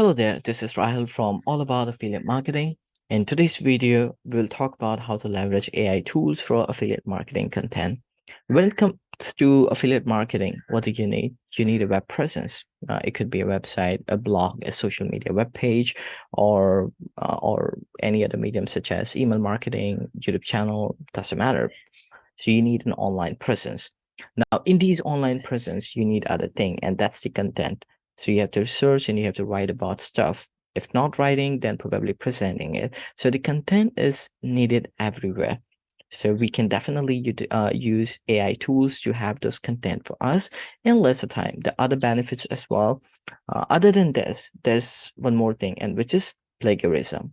Hello there, this is Rahul from All About Affiliate Marketing. In today's video, we'll talk about how to leverage AI tools for affiliate marketing content. When it comes to affiliate marketing, what do you need? You need a web presence. It could be a website, a blog, a social media web page, or any other medium such as email marketing, YouTube channel, doesn't matter. So you need an online presence. Now, in these online presence, you need other thing, and that's the content. So you have to research and you have to write about stuff. If not writing, then probably presenting it. So the content is needed everywhere. So we can definitely use AI tools to have those content for us in lesser time. The other benefits as well. Other than this, there's one more thing, and which is plagiarism.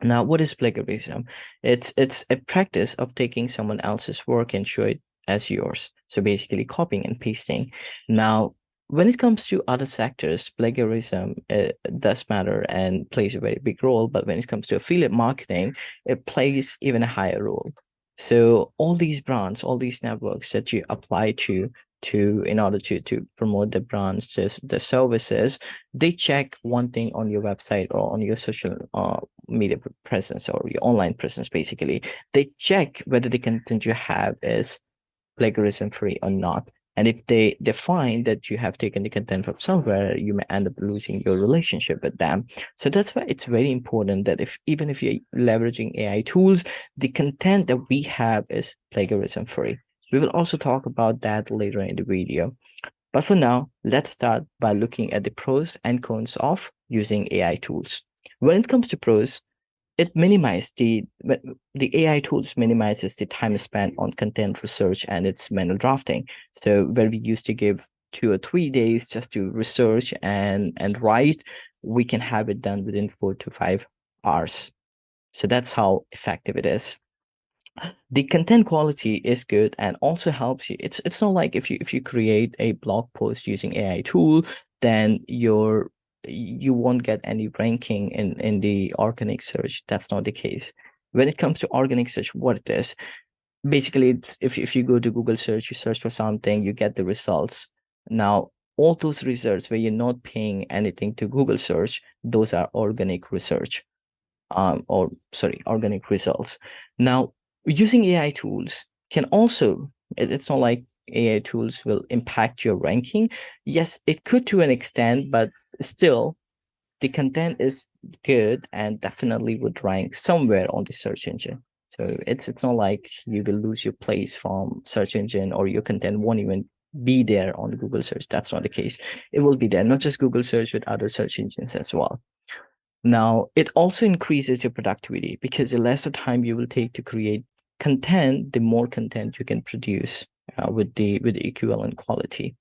Now, what is plagiarism? It's a practice of taking someone else's work and show it as yours. So basically copying and pasting. Now, when it comes to other sectors, plagiarism does matter and plays a very big role. But when it comes to affiliate marketing, it plays even a higher role. So all these brands, all these networks that you apply to in order to promote the brands, the services, they check one thing on your website or on your social media presence or your online presence. Basically, they check whether the content you have is plagiarism free or not. And if they find that you have taken the content from somewhere, you may end up losing your relationship with them. So that's why it's very important that even if you're leveraging AI tools, the content that we have is plagiarism free. We will also talk about that later in the video. But for now, let's start by looking at the pros and cons of using AI tools. When it comes to pros, it minimizes the AI tools minimizes the time spent on content research and its manual drafting. So where we used to give 2 or 3 days just to research and write, we can have it done within 4 to 5 hours. So that's how effective it is. The content quality is good and also helps you. It's not like if you create a blog post using AI tool, then you won't get any ranking in the organic search. That's not the case. When it comes to organic search, what it is, basically it's, if you go to Google search, you search for something, you get the results. Now, all those results where you're not paying anything to Google search, those are organic research, or sorry, organic results. Now, using AI tools can also, it's not like AI tools will impact your ranking. Yes, it could to an extent, but still the content is good and definitely would rank somewhere on the search engine. So it's not like you will lose your place from search engine or your content won't even be there on Google search. That's not the case. It will be there, not just Google search, with other search engines as well. Now, it also increases your productivity because the lesser time you will take to create content, the more content you can produce with the equivalent quality.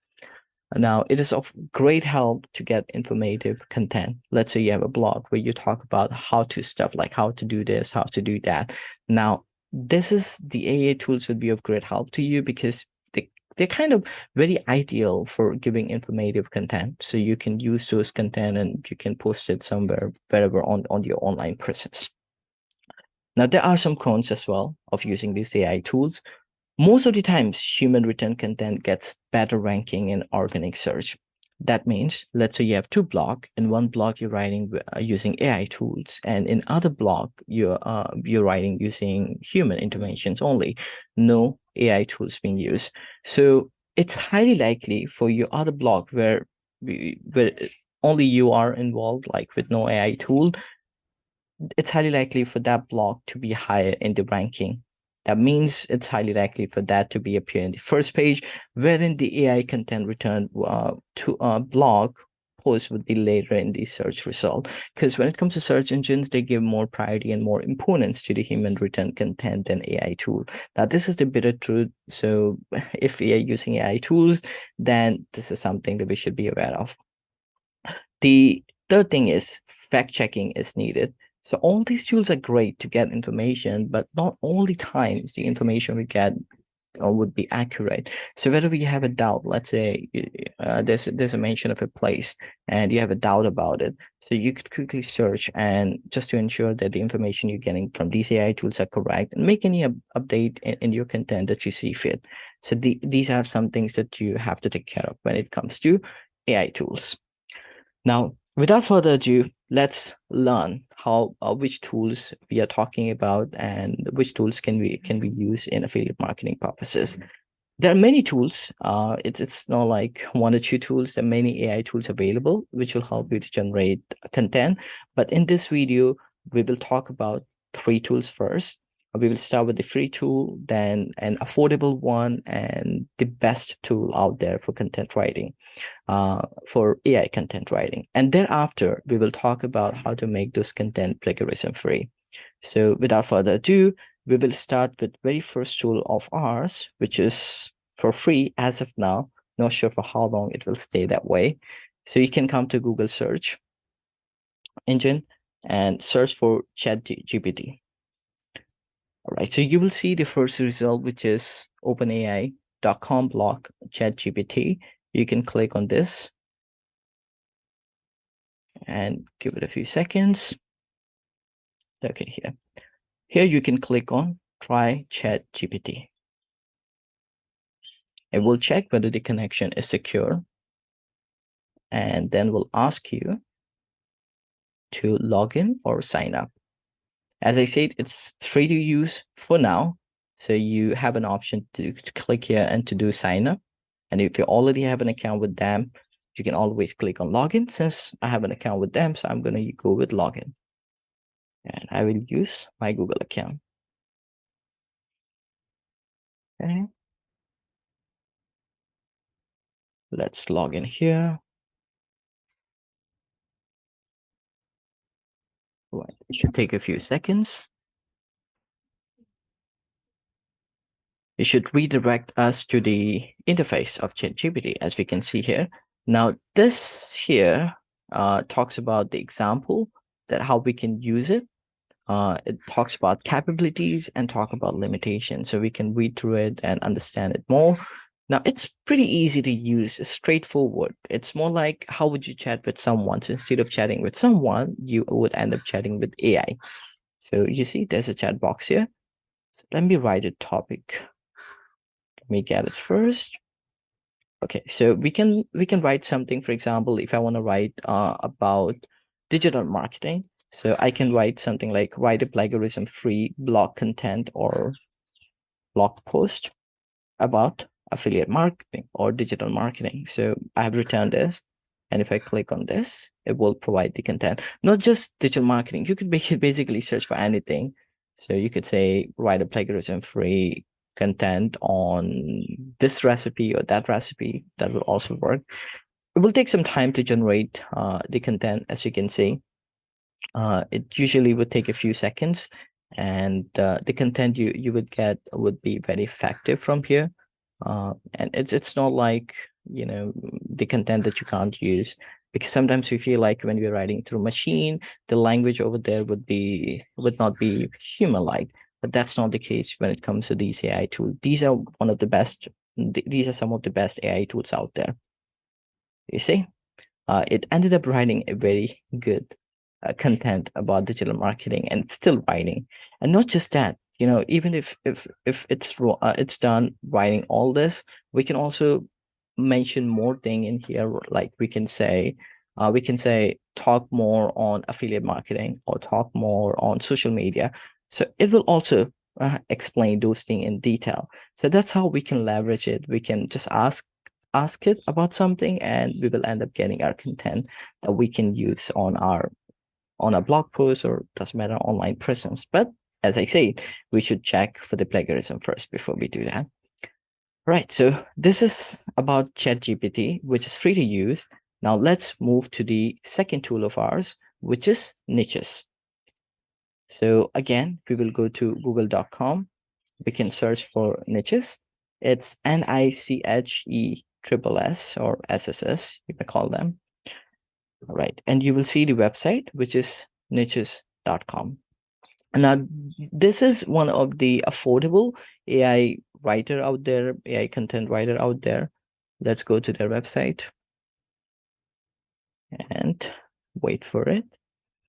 Now, it is of great help to get informative content. Let's say you have a blog where you talk about how to stuff, like how to do this, how to do that. Now, this is the AI tools would be of great help to you because they're kind of very ideal for giving informative content. So you can use those content and you can post it somewhere, wherever on your online presence. Now, there are some cons as well of using these AI tools. Most of the times, human written content gets better ranking in organic search. That means, let's say you have two blogs. In one blog, you're writing using AI tools, and in other blog, you're writing using human interventions only, no AI tools being used. So it's highly likely for your other blog where only you are involved, like with no AI tool, it's highly likely for that blog to be higher in the ranking. That means it's highly likely for that to be appear in the first page, wherein the AI content returned to a blog post would be later in the search result. Because when it comes to search engines, they give more priority and more importance to the human written content than AI tool. Now, this is the bitter truth. So if we are using AI tools, then this is something that we should be aware of. The third thing is fact checking is needed. So all these tools are great to get information, but not all the times the information we get would be accurate. So whenever you have a doubt, let's say there's a mention of a place and you have a doubt about it, so you could quickly search and just to ensure that the information you're getting from these AI tools are correct and make any update in your content that you see fit. So these are some things that you have to take care of when it comes to AI tools. Now, Without further ado, let's learn how which tools we are talking about and which tools can we use in affiliate marketing purposes. There are many tools. It's not like one or two tools. There are many AI tools available which will help you to generate content. But in this video, we will talk about three tools first. We will start with the free tool, then an affordable one, and the best tool out there for content writing, for AI content writing. And thereafter, we will talk about how to make those content plagiarism free. So without further ado, we will start with very first tool of ours, which is for free as of now. Not sure for how long it will stay that way. So you can come to Google search engine and search for ChatGPT. All right, so you will see the first result, which is openai.com blog ChatGPT. You can click on this and give it a few seconds. Okay, here you can click on try ChatGPT. It will check whether the connection is secure, and then will ask you to log in or sign up. As I said, it's free to use for now. So you have an option to click here and to do sign up. And if you already have an account with them, you can always click on login. Since I have an account with them, so I'm going to go with login. And I will use my Google account. Okay. Let's log in here. Right. It should take a few seconds. It should redirect us to the interface of ChatGPT, as we can see here. Now, this here talks about the example that how we can use it. It talks about capabilities and talk about limitations, so we can read through it and understand it more. Now, it's pretty easy to use. It's straightforward. It's more like how would you chat with someone? So instead of chatting with someone, you would end up chatting with AI. So you see, there's a chat box here. So let me write a topic. Let me get it first. Okay, so we can write something. For example, if I want to write about digital marketing, so I can write something like write a plagiarism free blog content or blog post about affiliate marketing or digital marketing. So I have written this, and if I click on this, it will provide the content. Not just digital marketing. You could basically search for anything. So you could say write a plagiarism free content on this recipe or that recipe. That will also work. It will take some time to generate the content, as you can see. It usually would take a few seconds, and the content you would get would be very effective from here. And it's not like, you know, the content that you can't use, because sometimes we feel like when we're writing through machine, the language over there would not be human-like. But that's not the case when it comes to these AI tools. These are one of the best. These are some of the best AI tools out there. You see, it ended up writing a very good content about digital marketing, and it's still writing. And not just that, you know, even if it's done writing all this, we can also mention more thing in here. Like we can say talk more on affiliate marketing or talk more on social media. So it will also explain those things in detail. So that's how we can leverage it. We can just ask it about something, and we will end up getting our content that we can use on our blog post, or doesn't matter, online presence. But as I say, we should check for the plagiarism first before we do that. Right, so this is about ChatGPT, which is free to use. Now let's move to the second tool of ours, which is nichesss. So again, we will go to google.com. We can search for nichesss. It's NICHESS or SSS, you may call them. All right, and you will see the website, which is nichesss.com. Now, this is one of the affordable AI writer out there, AI content writer out there. Let's go to their website and wait for it.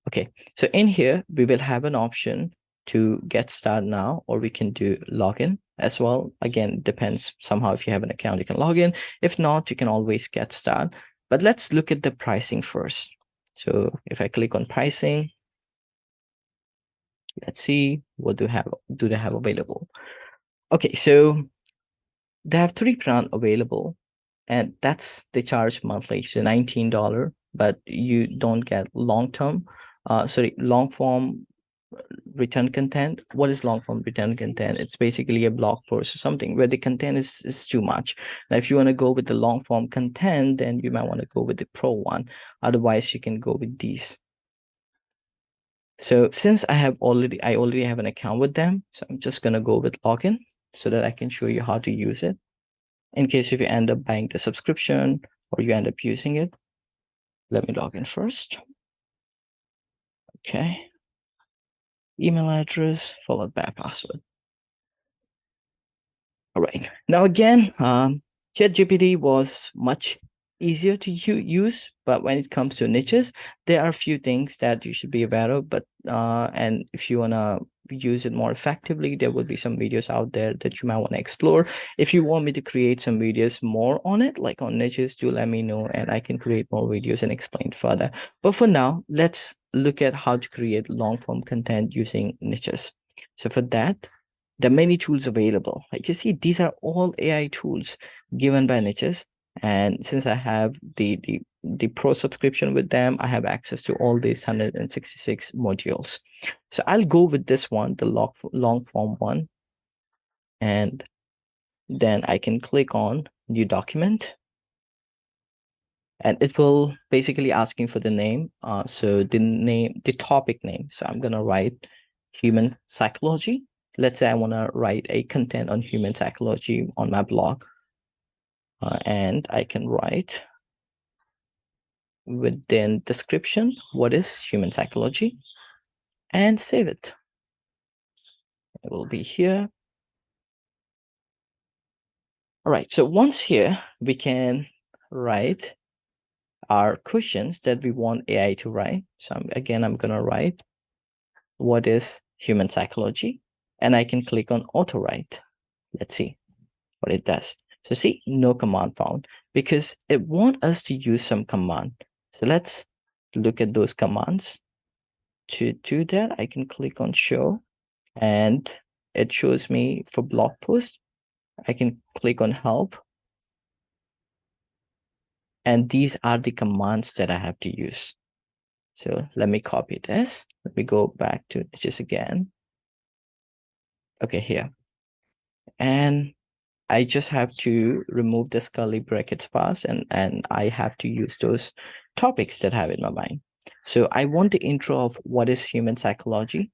Okay, so in here, we will have an option to get started now, or we can do login as well. Again, depends somehow. If you have an account, you can log in. If not, you can always get started. But let's look at the pricing first. So if I click on pricing, let's see what do they have available. Okay, so they have 3 plans available, and they charge monthly, so $19, but you don't get long form return content. What is long form return content? It's basically a blog post or something where the content is too much. Now, if you want to go with the long form content, then you might want to go with the pro one. Otherwise, you can go with these. So since I already have an account with them, so I'm just gonna go with login so that I can show you how to use it. In case if you end up buying the subscription or you end up using it, let me log in first. Okay. Email address followed by password. All right. Now again, ChatGPT was much easier to use, but when it comes to niches, there are a few things that you should be aware of. But and if you wanna use it more effectively, there will be some videos out there that you might want to explore. If you want me to create some videos more on it, like on niches, do let me know and I can create more videos and explain further. But for now, let's look at how to create long form content using niches. So for that, there are many tools available. Like you see, these are all AI tools given by niches. And since I have the pro subscription with them, I have access to all these 166 modules. So I'll go with this one, the long form one. And then I can click on new document. And it will basically asking for the name. So the topic name. So I'm gonna write human psychology. Let's say I want to write a content on human psychology on my blog. And I can write within description what is human psychology and save it. It will be here. All right, so once here, we can write our questions that we want AI to write. So I'm going to write what is human psychology, and I can click on auto write. Let's see what it does. So see, no command found because it wants us to use some command. So let's look at those commands. To do that, I can click on show and it shows me for blog post. I can click on help. And these are the commands that I have to use. So let me copy this. Let me go back to niches again. Okay, here. And I just have to remove the curly brackets pass and I have to use those topics that I have in my mind. So I want the intro of what is human psychology.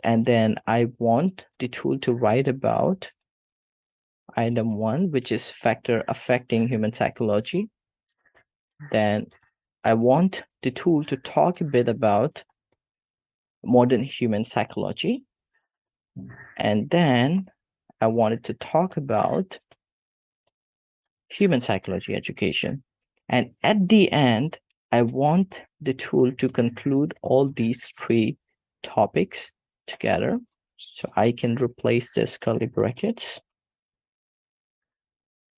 And then I want the tool to write about item 1, which is factor affecting human psychology. Then I want the tool to talk a bit about modern human psychology. And then I wanted to talk about human psychology education. And at the end, I want the tool to conclude all these 3 topics together. So I can replace this curly brackets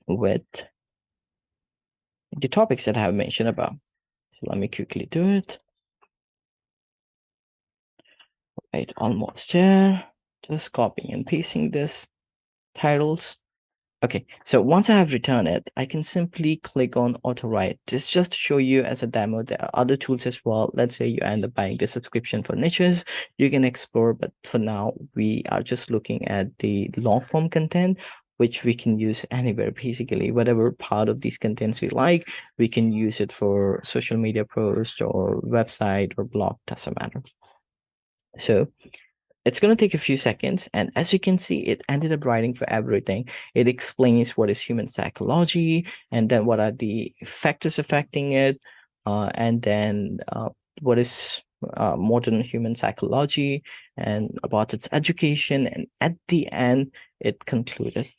with the topics that I have mentioned about. So let me quickly do it. Right, almost there. Just copying and pasting this titles. Okay, so once I have returned it, I can simply click on auto write. This just to show you as a demo. There are other tools as well. Let's say you end up buying the subscription for niches, you can explore, but for now we are just looking at the long form content, which we can use anywhere. Basically, whatever part of these contents we like, we can use it for social media post or website or blog, doesn't matter. So it's going to take a few seconds. And as you can see, it ended up writing for everything. It explains what is human psychology, and then what are the factors affecting it, and then what is modern human psychology, and about its education. And at the end, it concluded.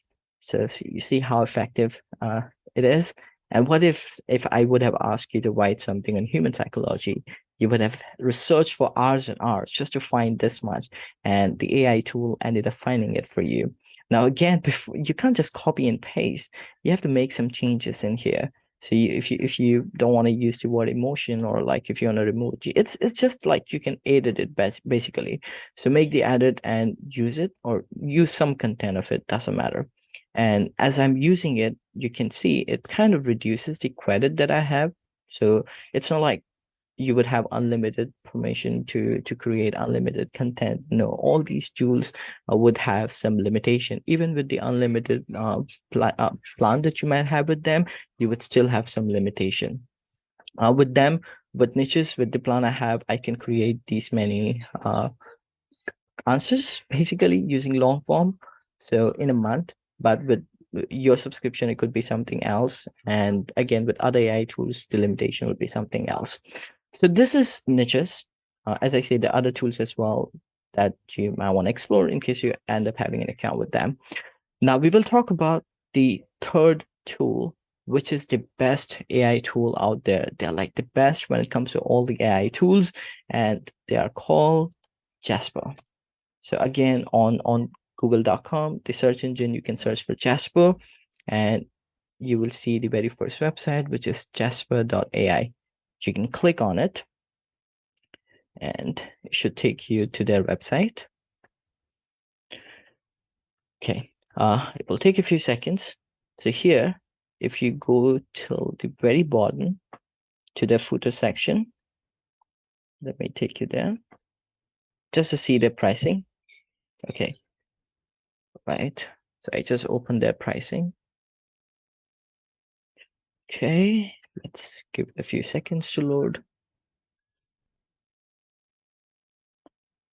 So you see how effective it is. And what if I would have asked you to write something on human psychology? You would have researched for hours and hours just to find this much, and the AI tool ended up finding it for you. Now, again, before you can't just copy and paste. You have to make some changes in here. So if you don't want to use the word emotion, or like if you want to remove it, it's just like you can edit it basically. So make the edit and use it, or use some content of it, doesn't matter. And as I'm using it, you can see it kind of reduces the credit that I have. So it's not like you would have unlimited permission to create unlimited content. No, all these tools would have some limitation. Even with the unlimited plan that you might have with them, you would still have some limitation. With them, with niches, with the plan I have, I can create these many answers basically using long form, so in a month. But with your subscription, it could be something else, and again with other AI tools, the limitation would be something else. So this is niches. As I say, the other tools as well that you might want to explore in case you end up having an account with them. Now we will talk about the third tool, which is the best AI tool out there. They're like the best when it comes to all the AI tools, and they are called Jasper. So again, on google.com, the search engine, you can search for Jasper, and you will see the very first website, which is jasper.ai. You can click on it, and it should take you to their website. Okay, it will take a few seconds. So here, if you go till the very bottom to the footer section, let me take you there just to see the pricing. Okay, right. So I just opened their pricing. Okay, let's give it a few seconds to load.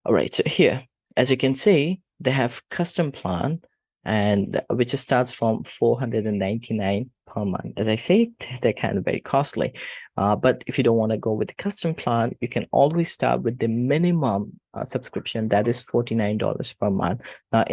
All right, so here, as you can see, they have custom plan, and which starts from 499 per month. As I say, they're kind of very costly. But if you don't want to go with the custom plan, you can always start with the minimum subscription, that is $49 per month. Now,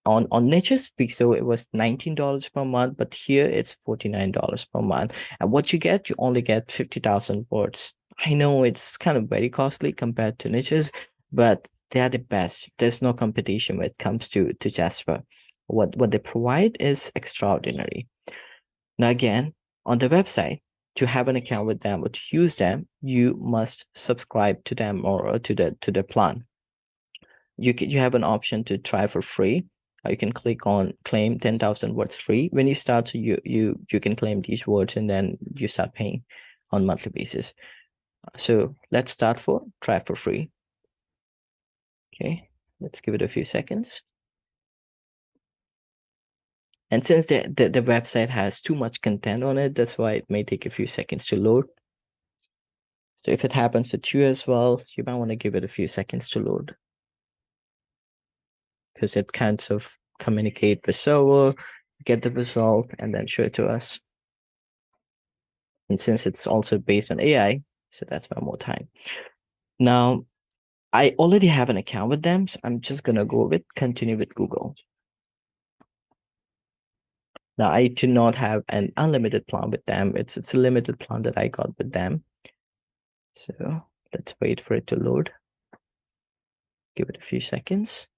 on nichesss, we saw it was $19 per month, but here it's $49 per month. And what you get, you only get 50,000 words. I know it's kind of very costly compared to nichesss, but they are the best. There's no competition when it comes to Jasper. What they provide is extraordinary. Now again, on the website, to have an account with them or to use them, you must subscribe to them, or to the plan. You have an option to try for free. You can click on claim 10,000 words free. When you start, so you can claim these words, and then you start paying on monthly basis. So let's start for try for free. Okay, let's give it a few seconds. And since the website has too much content on it, that's why it may take a few seconds to load. So if it happens with you as well, you might want to give it a few seconds to load, because it kind of communicate with server, get the result, and then show it to us. And since it's also based on AI, so that's why more time. Now, I already have an account with them, so I'm just gonna go with continue with Google. Now, I do not have an unlimited plan with them. It's a limited plan that I got with them. So let's wait for it to load. Give it a few seconds.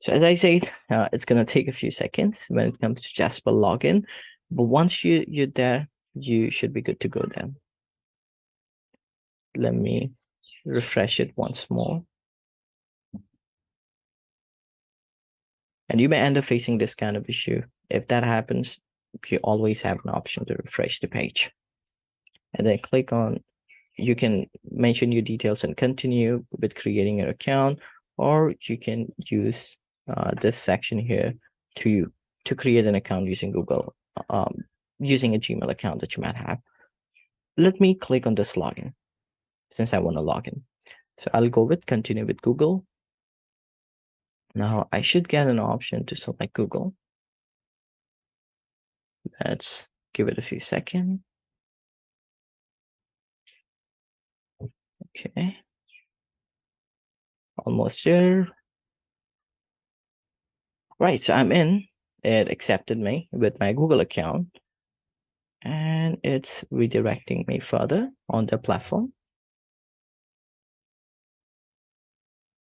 So as I said, it's gonna take a few seconds when it comes to Jasper login, but once you're there, you should be good to go then. Let me refresh it once more. And you may end up facing this kind of issue. If that happens, you always have an option to refresh the page. And then click on, you can mention your details and continue with creating your account, or you can use this section here to create an account using Google, using a Gmail account that you might have. Let me click on this login since I want to log in. So I'll go with continue with Google. Now I should get an option to select Google. Let's give it a few seconds. Okay. Almost there. Right, so I'm in. It accepted me with my Google account, and it's redirecting me further on the platform.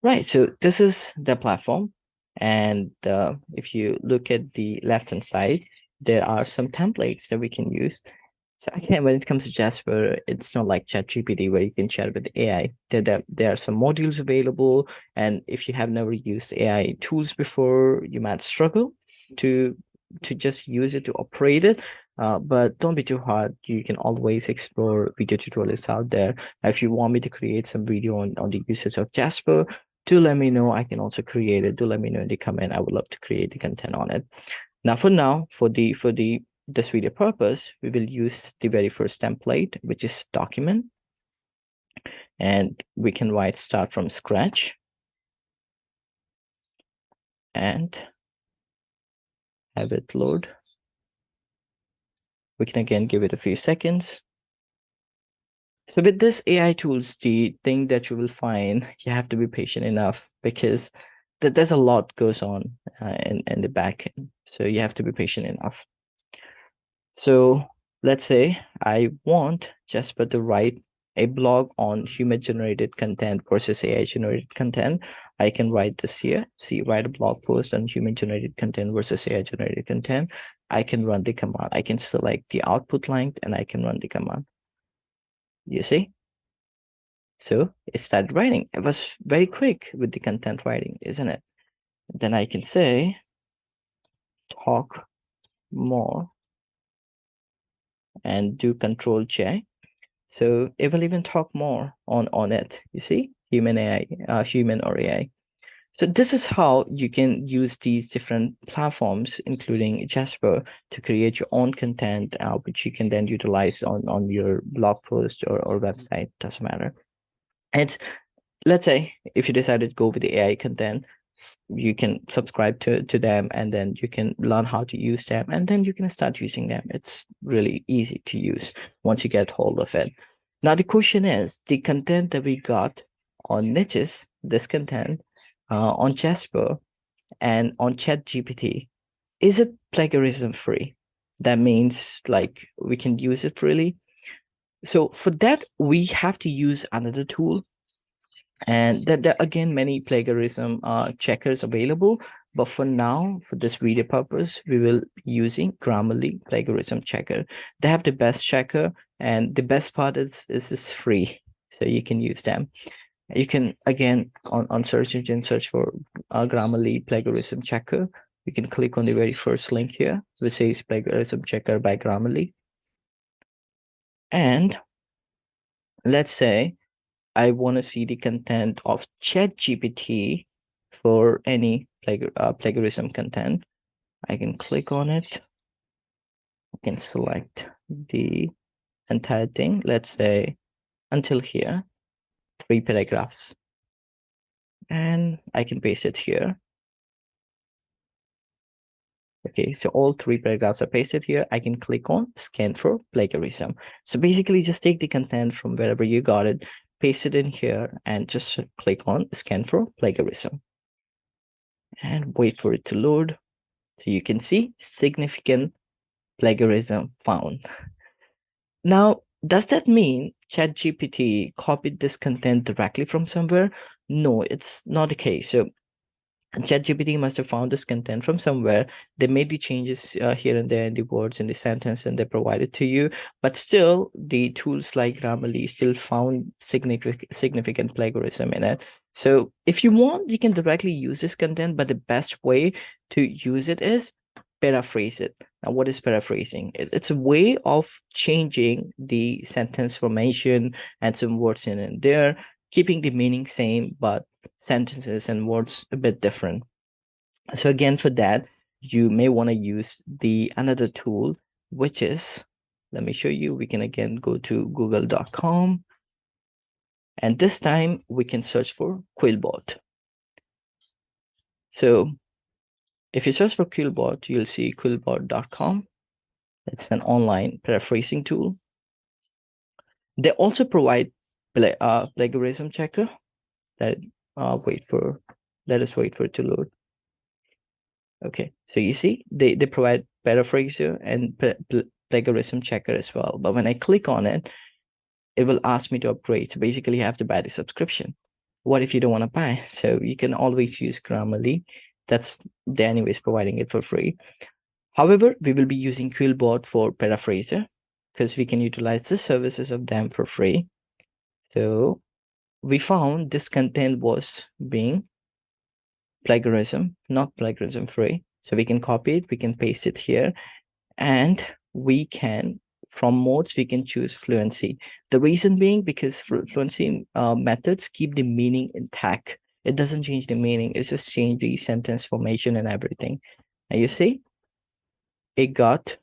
Right, so this is the platform, and if you look at the left hand side, there are some templates that we can use. So again, when it comes to Jasper, it's not like ChatGPT where you can chat with AI. There are some modules available, and if you have never used AI tools before, you might struggle to just use it to operate it. But don't be too hard. You can always explore video tutorials out there. If you want me to create some video on the usage of Jasper, do let me know. I can also create it. Do let me know in the comment. I would love to create the content on it. Now, for this video purpose, we will use the very first template, which is document, and we can write start from scratch and have it load. We can again give it a few seconds. So with this AI tools, the thing that you will find, you have to be patient enough because there's a lot goes on in the back end. So you have to be patient enough. So let's say I want Jasper to write a blog on human generated content versus AI generated content. I can write this here. See, write a blog post on human generated content versus AI generated content. I can run the command. I can select the output length and I can run the command. You see? So it started writing. It was very quick with the content writing, isn't it? Then I can say, talk more and do Control J. So it will even talk more on it. You see, human AI, human or AI. So this is how you can use these different platforms, including Jasper, to create your own content, which you can then utilize on your blog post or website. Doesn't matter. And let's say if you decided to go with the AI content, you can subscribe to them, and then you can learn how to use them, and then you can start using them. It's really easy to use once you get hold of it. Now the question is, the content that we got on nichesss, this content on Jasper and on ChatGPT, is it plagiarism free? That means like we can use it freely. So for that, we have to use another tool, and there are again many plagiarism checkers available, but for now, for this video purpose, we will be using Grammarly plagiarism checker. They have the best checker, and the best part is it's free, so you can use them. You can again on search engine search for Grammarly plagiarism checker. You can click on the very first link here, which says plagiarism checker by Grammarly. And let's say I want to see the content of ChatGPT for any plagiarism content. I can click on it. I can select the entire thing. Let's say until here, 3 paragraphs. And I can paste it here. Okay, so all 3 paragraphs are pasted here. I can click on scan for plagiarism. So basically just take the content from wherever you got it, paste it in here, and just click on scan for plagiarism. And wait for it to load. So you can see significant plagiarism found. Now, does that mean ChatGPT copied this content directly from somewhere? No, it's not the case. So ChatGPT must have found this content from somewhere. They made the changes here and there in the words in the sentence, and they provided to you. But still, the tools like Grammarly still found significant plagiarism in it. So if you want, you can directly use this content, but the best way to use it is paraphrase it. Now, what is paraphrasing? It's a way of changing the sentence formation and some words in and there, keeping the meaning same, but sentences and words a bit different. So again, for that, you may want to use the another tool, which is, let me show you. We can again go to google.com, and this time we can search for Quillbot. So if you search for Quillbot, you'll see quillbot.com. It's an online paraphrasing tool. They also provide plagiarism checker. Let us wait for it to load. Okay, so you see they provide Paraphraser and plagiarism checker as well. But when I click on it, it will ask me to upgrade. So basically you have to buy the subscription. What if you don't want to buy? So you can always use Grammarly. They're anyways providing it for free. However, we will be using Quillbot for Paraphraser because we can utilize the services of them for free. So we found this content was being plagiarism, not plagiarism free. So we can copy it, we can paste it here, and we can, from modes, we can choose fluency. The reason being because fluency methods keep the meaning intact. It doesn't change the meaning, it just change the sentence formation and everything. And you see, it got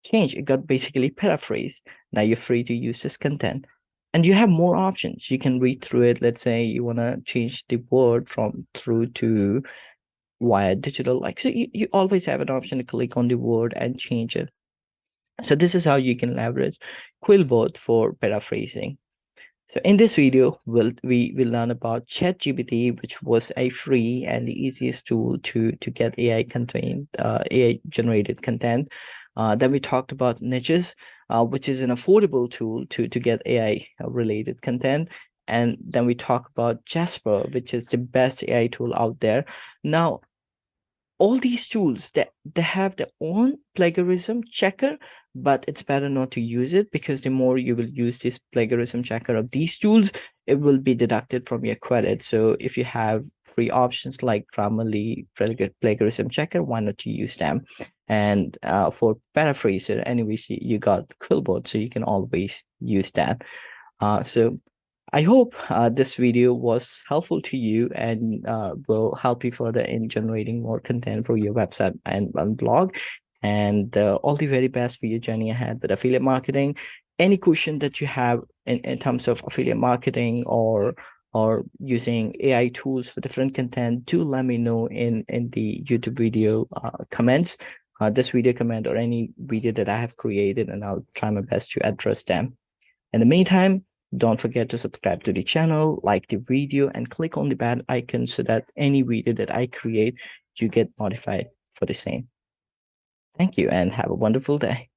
changed. It got basically paraphrased. Now you're free to use this content. And you have more options. You can read through it. Let's say you want to change the word from through to via digital. Like, so you always have an option to click on the word and change it. So this is how you can leverage Quillbot for paraphrasing. So in this video, we will learn about ChatGPT, which was a free and the easiest tool to get AI content, AI generated content. Then we talked about nichesss, which is an affordable tool to get AI related content. And then we talk about Jasper, which is the best AI tool out there. Now, all these tools that they have their own plagiarism checker, but it's better not to use it because the more you will use this plagiarism checker of these tools, it will be deducted from your credit. So if you have free options like Grammarly plagiarism checker, why not you use them? And for Paraphraser, anyways, you got Quillbot, so you can always use that. So I hope this video was helpful to you and will help you further in generating more content for your website and blog. And all the very best for your journey ahead with affiliate marketing. Any question that you have in terms of affiliate marketing or using AI tools for different content, do let me know in the YouTube video comments, this video comment or any video that I have created, and I'll try my best to address them. In the meantime, don't forget to subscribe to the channel, like the video, and click on the bell icon so that any video that I create, you get notified for the same. Thank you and have a wonderful day.